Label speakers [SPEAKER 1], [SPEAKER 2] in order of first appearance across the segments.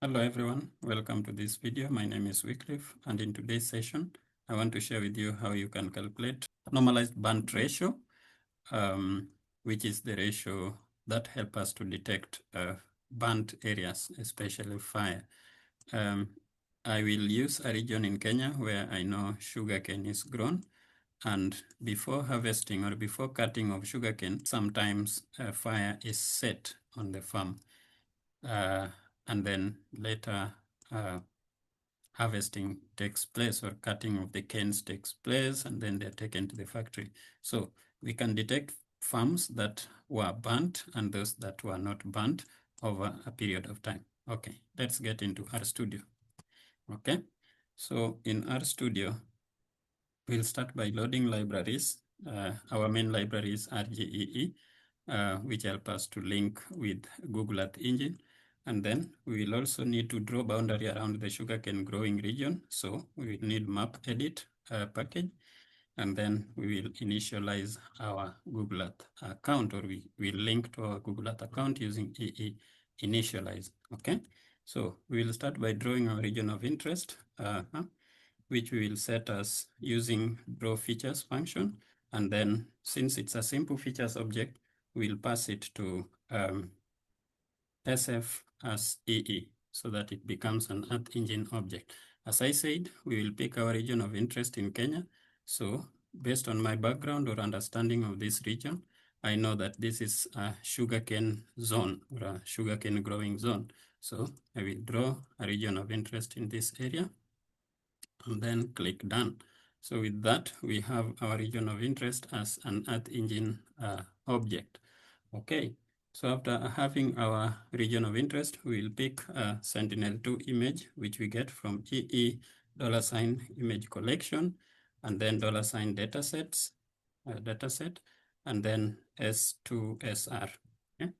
[SPEAKER 1] Hello everyone, welcome to this video. My name is Wycliffe, and in today's session, I want to share with you how you can calculate normalized burnt ratio, which is the ratio that helps us to detect burnt areas, especially fire. I will use a region in Kenya where I know sugarcane is grown, and before harvesting or before cutting of sugarcane, sometimes fire is set on the farm. And then later harvesting takes place or cutting of the canes takes place, and then they're taken to the factory. So we can detect farms that were burnt and those that were not burnt over a period of time. Okay, let's get into RStudio. Okay, so in RStudio, we'll start by loading libraries. Our main library is RGEE, which help us to link with Google Earth Engine. And then we will also need to draw boundary around the sugarcane growing region. So we will need map edit package. And then we will initialize our Google Earth account, or we will link to our Google Earth account using EE initialize. Okay, so we will start by drawing our region of interest, which we will set as using draw features function. And then since it's a simple features object, we'll pass it to SF as EE so that it becomes an Earth Engine object. As I said, we will pick our region of interest in Kenya. So based on my background or understanding of this region, I know that this is a sugarcane zone or a sugarcane growing zone. So I will draw a region of interest in this area and then click done. So with that, we have our region of interest as an Earth Engine object. Okay, so after having our region of interest, we'll pick a Sentinel-2 image, which we get from EE $image collection, and then $datasets, dataset, and then S2SR. Okay?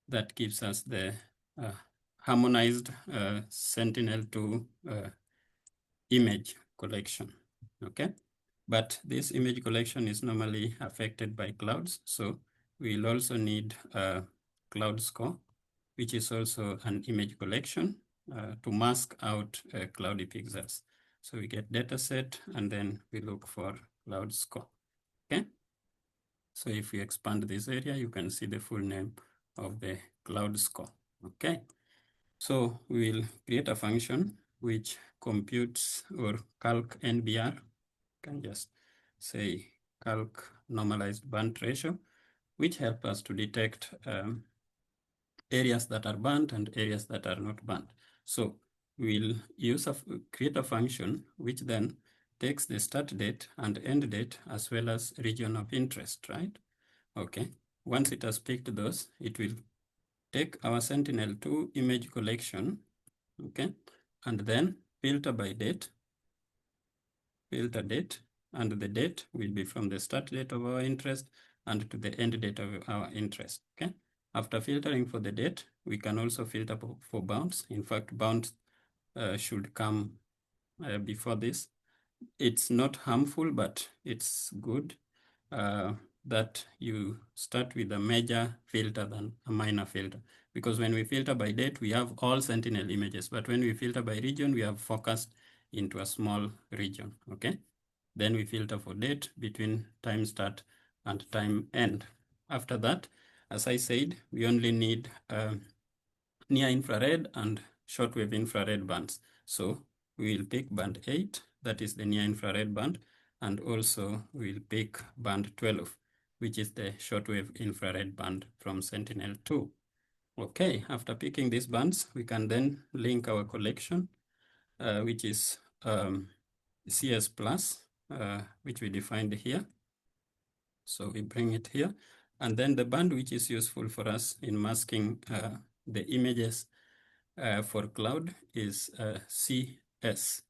[SPEAKER 1] That gives us the harmonized Sentinel-2 image collection, okay? But this image collection is normally affected by clouds. So we'll also need a cloud score, which is also an image collection to mask out cloudy pixels. So we get dataset and then we look for cloud score, okay? So if we expand this area, you can see the full name of the cloud score, okay? So we'll create a function which computes or calc NBR, can just say calc normalized burnt ratio, which help us to detect areas that are burnt and areas that are not burnt. So we'll create a function which then takes the start date and end date as well as region of interest, right? Okay, once it has picked those, it will take our Sentinel-2 image collection, okay, and then filter by date, filter date, and the date will be from the start date of our interest and to the end date of our interest, okay? After filtering for the date, we can also filter for bounds. In fact, bounds should come before this. It's not harmful, but it's good that you start with a major filter than a minor filter. Because when we filter by date, we have all Sentinel images, but when we filter by region, we have focused into a small region, okay? Then we filter for date between time start and time end. After that, as I said, we only need near infrared and shortwave infrared bands. So we will pick band 8, that is the near infrared band, and also we'll pick band 12, which is the shortwave infrared band from Sentinel-2. Okay, after picking these bands, we can then link our collection, which is CS plus, which we defined here. So we bring it here. And then the band which is useful for us in masking the images for cloud is CS,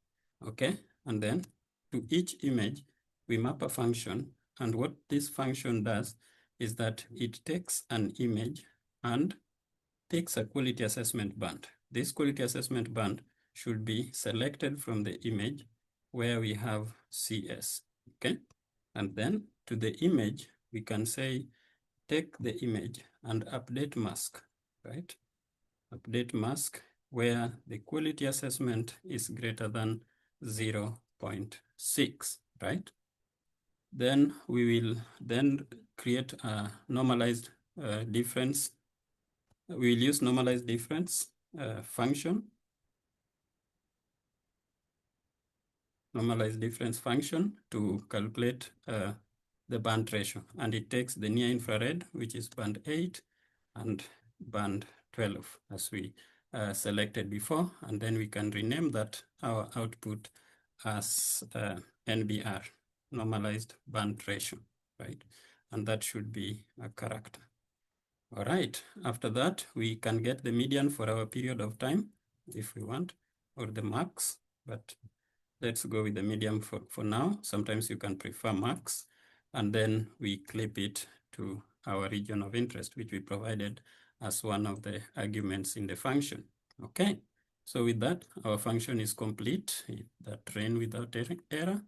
[SPEAKER 1] okay? And then to each image, we map a function. And what this function does is that it takes an image and takes a quality assessment band. This quality assessment band should be selected from the image where we have CS, okay? And then to the image, we can say, take the image and update mask, right? Update mask where the quality assessment is greater than 0.6, right? Then we will then create a normalized difference. We will use normalized difference function, normalized difference function to calculate the band ratio. And it takes the near infrared, which is band 8, and band 12, as we selected before. And then we can rename that our output as NBR, normalized band ratio, right? And that should be a character. All right, after that, we can get the median for our period of time if we want, or the max, but let's go with the median for now. Sometimes you can prefer max, and then we clip it to our region of interest, which we provided as one of the arguments in the function. Okay, so with that, our function is complete. That ran without error.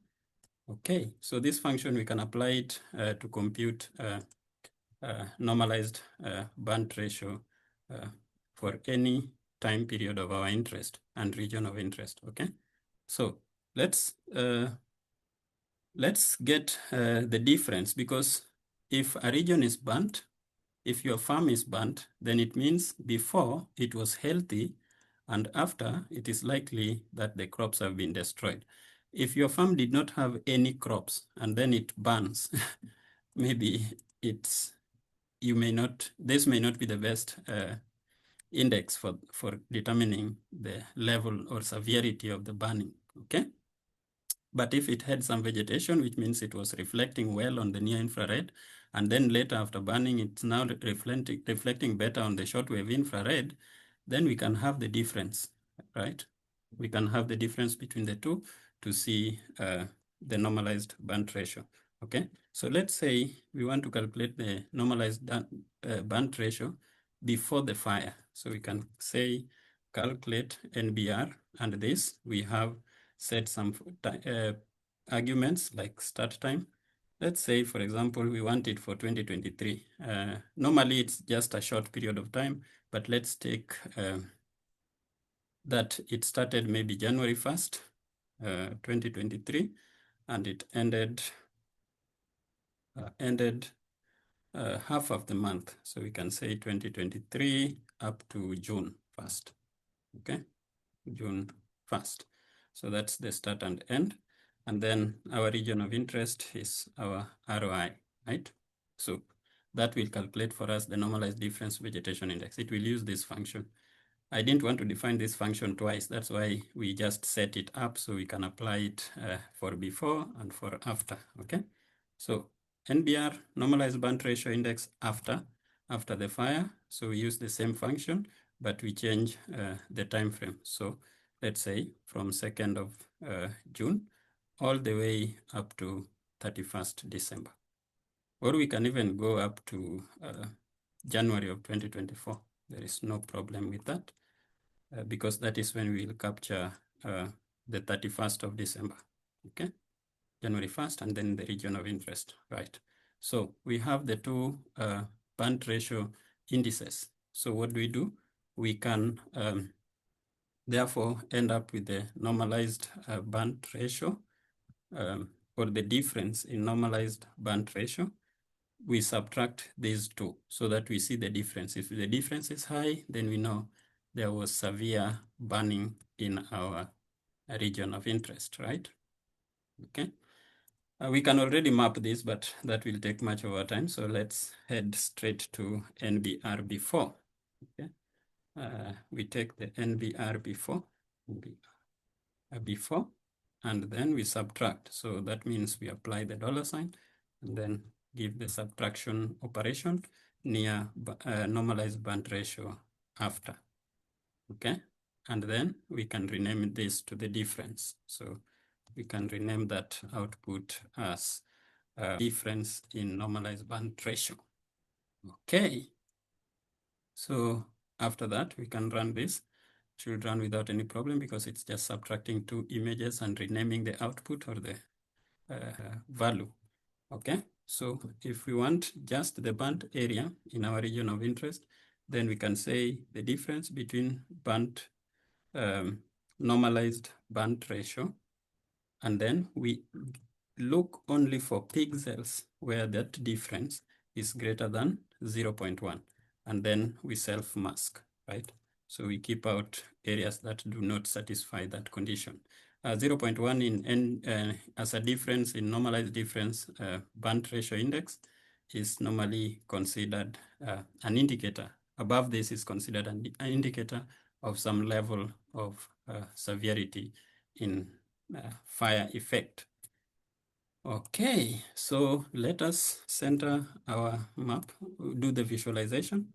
[SPEAKER 1] Okay, so this function, we can apply it to compute normalized band ratio for any time period of our interest and region of interest. Okay, so let's get the difference, because if a region is burnt, if your farm is burnt, then it means before it was healthy, and after it is likely that the crops have been destroyed. If your farm did not have any crops and then it burns, maybe this may not be the best index for determining the level or severity of the burning, okay? But if it had some vegetation, which means it was reflecting well on the near infrared, and then later after burning, it's now reflecting better on the shortwave infrared, then we can have the difference, right? We can have the difference between the two to see the normalized band ratio, okay? So let's say we want to calculate the normalized band ratio before the fire. So we can say calculate NBR, and this we have set some arguments like start time. Let's say, for example, we want it for 2023. Normally, it's just a short period of time, but let's take that it started maybe January 1st, 2023, and it ended half of the month. So we can say 2023 up to June 1st, okay? June 1st. So that's the start and end. And then our region of interest is our ROI, right? So that will calculate for us the normalized difference vegetation index. It will use this function. I didn't want to define this function twice. That's why we just set it up so we can apply it for before and for after, okay? So NBR, normalized band ratio index after the fire. So we use the same function, but we change the time frame. So let's say from 2nd of June all the way up to 31st December. Or we can even go up to January of 2024. There is no problem with that because that is when we will capture the 31st of December, okay? January 1st, and then the region of interest, right? So we have the two band ratio indices. So what do? We can therefore end up with the normalized band ratio or the difference in normalized band ratio. We subtract these two so that we see the difference. If the difference is high, then we know there was severe burning in our region of interest, right? Okay. We can already map this, but that will take much of our time. So let's head straight to NBR before. Okay. We take the NBR before, and then we subtract. So that means we apply the $sign and then give the subtraction operation near normalized band ratio after. Okay. And then we can rename this to the difference. So we can rename that output as difference in normalized band ratio. Okay. So after that, we can run this. It should run without any problem because it's just subtracting two images and renaming the output or the value. Okay. So if we want just the band area in our region of interest, then we can say the difference between band normalized burnt ratio, and then we look only for pixels where that difference is greater than 0.1, and then we self-mask, right? So we keep out areas that do not satisfy that condition. 0.1 as a difference in normalized difference burnt ratio index is normally considered an indicator. Above this is considered an indicator of some level of severity in fire effect. Okay, so let us center our map, do the visualization.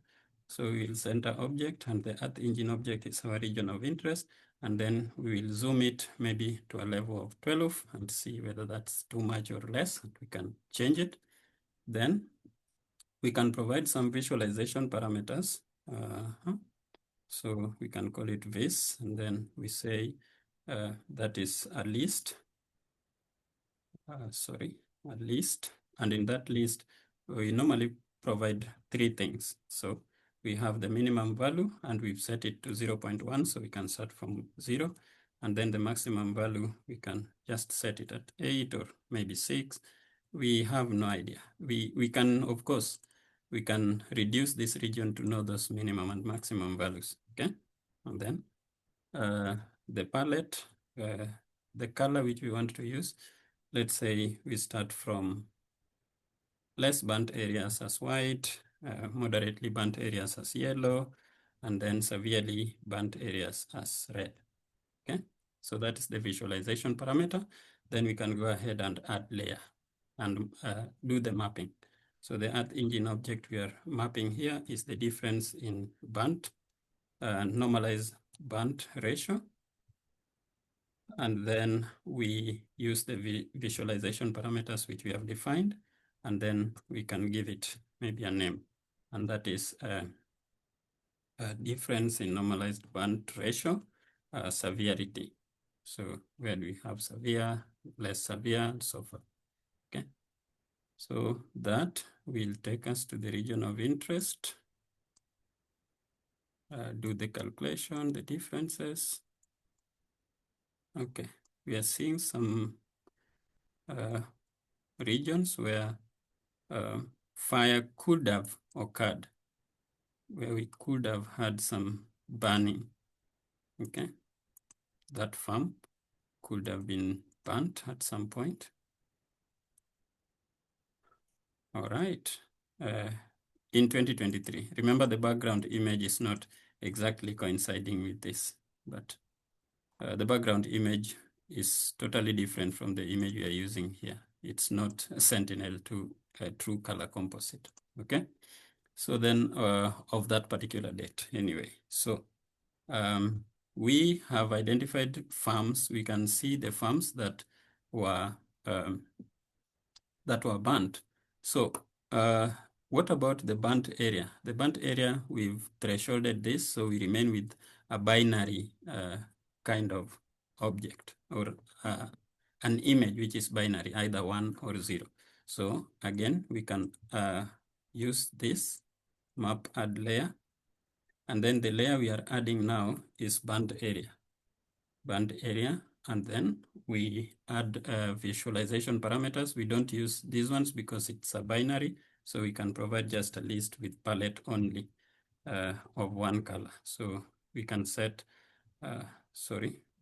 [SPEAKER 1] So we'll center object, and the Earth Engine object is our region of interest. And then we will zoom it maybe to a level of 12 and see whether that's too much or less. We can change it. Then we can provide some visualization parameters. So we can call it vis, and then we say that is a list. A list. And in that list, we normally provide 3 things. So we have the minimum value, and we've set it to 0.1, so we can start from 0. And then the maximum value, we can just set it at 8 or maybe 6. We have no idea. We can, of course, we can reduce this region to know those minimum and maximum values, okay? And then the palette, the color which we want to use, let's say we start from less burnt areas as white, moderately burnt areas as yellow, and then severely burnt areas as red, okay? So that is the visualization parameter. Then we can go ahead and add layer and do the mapping. So the Earth Engine object we are mapping here is the difference in burnt, normalized burnt ratio. And then we use the visualization parameters which we have defined, and then we can give it maybe a name. And that is a difference in normalized burnt ratio, severity. So where do we have severe, less severe, and so forth, okay? So that will take us to the region of interest. Do the calculation, the differences. Okay, we are seeing some regions where fire could have occurred, where we could have had some burning, okay? That farm could have been burnt at some point. All right, in 2023, remember the background image is not exactly coinciding with this, but the background image is totally different from the image we are using here. It's not a Sentinel-2 true color composite, okay? So then of that particular date anyway. So we have identified farms. We can see the farms that were burnt. So what about the burnt area? The burnt area, we've thresholded this, so we remain with a binary kind of object, or an image which is binary, either 1 or 0. So again, we can use this map add layer, and then the layer we are adding now is burnt area. Burnt area, and then we add visualization parameters. We don't use these ones because it's a binary, so we can provide just a list with palette only of one color. So we can set,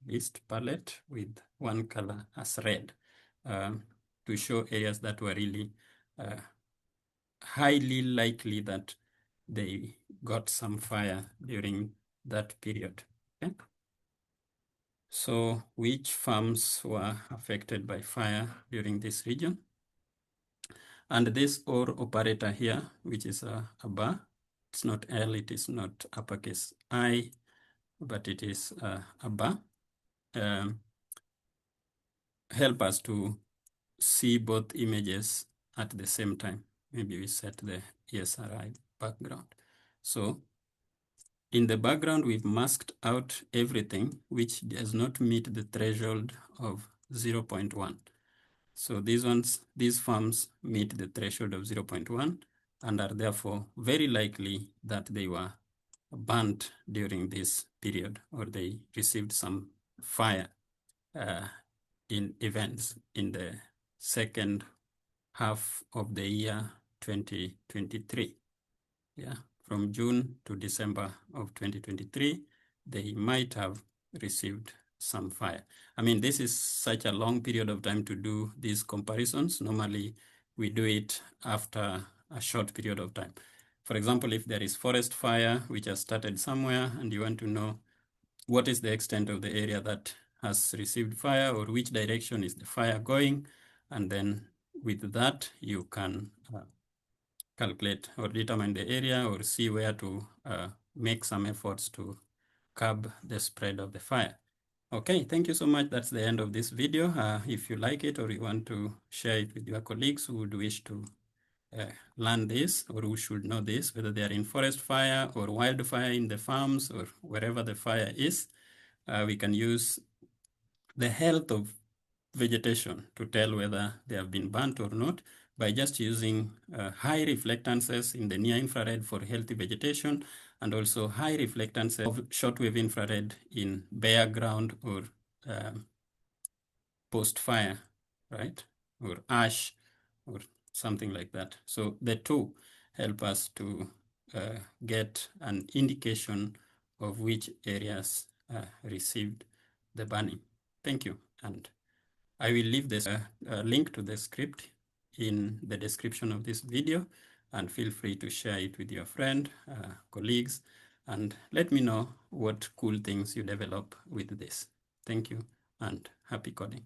[SPEAKER 1] list palette with one color as red to show areas that were really highly likely that they got some fire during that period, okay? So which farms were affected by fire during this region? And this OR operator here, which is a bar, it's not L, it is not uppercase I, but it is a bar, help us to see both images at the same time. Maybe we set the ESRI background. So in the background, we've masked out everything which does not meet the threshold of 0.1. So these farms meet the threshold of 0.1 and are therefore very likely that they were burnt during this period, or they received some fire in events in the second half of the year 2023. Yeah, from June to December of 2023, they might have received some fire. I mean, this is such a long period of time to do these comparisons. Normally, we do it after a short period of time. For example, if there is forest fire, which has started somewhere, and you want to know what is the extent of the area that has received fire, or which direction is the fire going, and then with that, you can calculate or determine the area or see where to make some efforts to curb the spread of the fire. Okay, thank you so much. That's the end of this video. If you like it or you want to share it with your colleagues who would wish to learn this or who should know this, whether they are in forest fire or wildfire in the farms or wherever the fire is, we can use the health of vegetation to tell whether they have been burnt or not by just using high reflectances in the near infrared for healthy vegetation, and also high reflectances of shortwave infrared in bare ground or post-fire, right? Or ash or something like that. So the two help us to get an indication of which areas received the burning. Thank you. And I will leave this link to the script in the description of this video, and feel free to share it with your friend, colleagues, and let me know what cool things you develop with this. Thank you and happy coding.